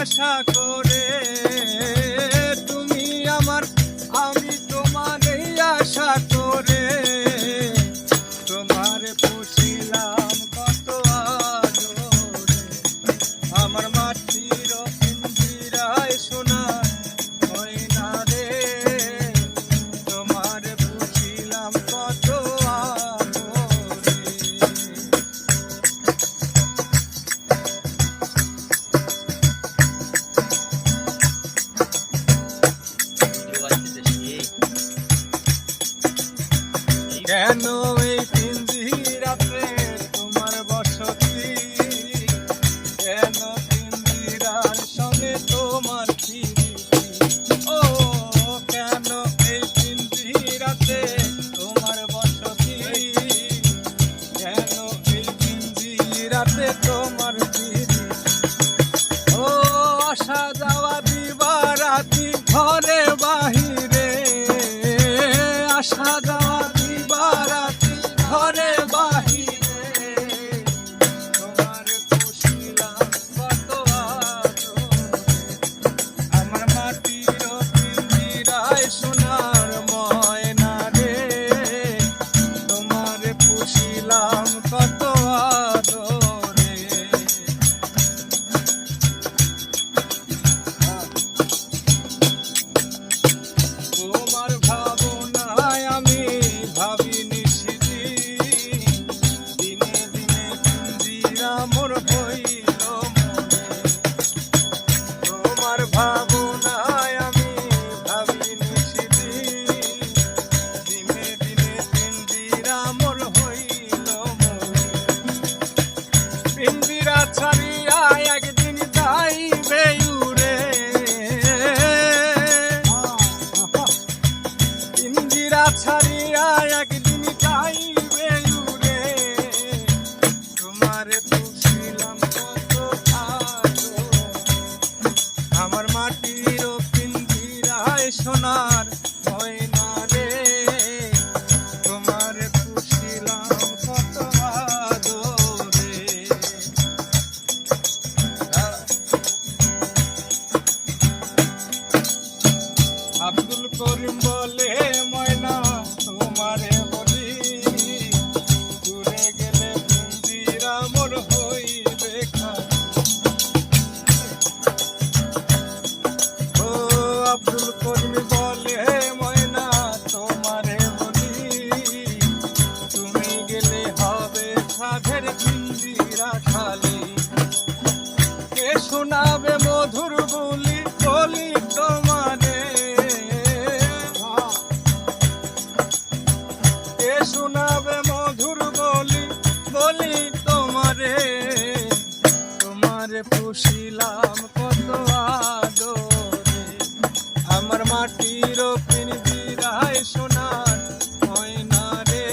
আশা করে, তুমি আমার আমি তোমার এই আশা করে, তোমার পুষিলাম কত আদরে, আমার মাটির পিঞ্জিরায় সোনার ময়না রে, তোমার পুষিলাম কত কেন এই পিঞ্জিরাতে তোমার বসতি, কেন পিঞ্জিরার সঙ্গে তোমার প্রীতি, ও কেন এই পিঞ্জিরাতে তোমার বসতি, কেন এই পিঞ্জিরাতে তোমার প্রীতি, ও আসা যাওয়া দিবারাতি ঘরে বাহিরে, আসা যাওয়া দিবারাতি ঘরে বাহিরে, তোমার পুষিলাম কত আদরে, আমার মাটির পিঞ্জিরায় সোনার ময়না রে, তোমার পুষিলাম কত আদরে। তোমার ভাবনায় আমি ভাবি নিশিদিন, দিনে দিনে পিঞ্জিরা মোর হইল মনে, তোমার ভাবনায় আমি ভাবি নিশিদিন, দিনে দিনে পিঞ্জিরা মোর হইল মনে, পিঞ্জিরা ছাড়িয়া একদিন যাইবে উড়ে, পিঞ্জিরা ছাড়িয়া একদিন যাইবে উড়ে, তোমার পুষিলাম কত আদরে, আমার মাটির পিঞ্জিরায় সোনার ময়না রে, তোমার পুষিলাম কত আদরে। আব্দুল করিম বলে ময়না তোমারে বলি, দূরে গেলে পিঞ্জিরা মোর হইবে খালি, ও আব্দুল করিম বলে ময়না তোমারে বলি, তুমি গেলে হবে সাধের পিঞ্জিরা খালি, কে শোনাবে মধুর বলি বলি তোমারে, কে শোনাবে মধুর বলি বলি তোমারে, তোমারে পুষিলাম কত আদরে, আমার মাটির পিঞ্জিরায় সোনার ময়না রে,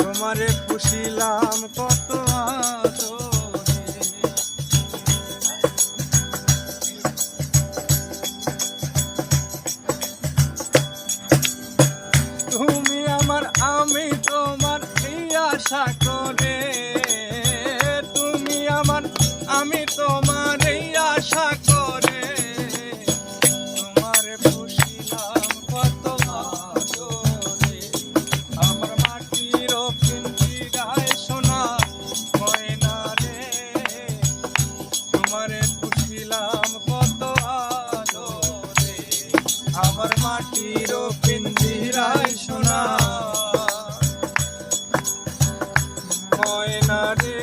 তোমারে পুষিলাম কত আদরে। তুমি আমার আমি তোমার এই আশা করে, তুমি আমার আমি তোমার এই আশা করে, তোমার পুষিলাম কত আদরে, আমার মাটির পিঞ্জিরায় সোনার ময়না রে, তোমার পুষিলাম কত আদরে, আমার মাটির পিঞ্জিরায় সোনার ময়না রে।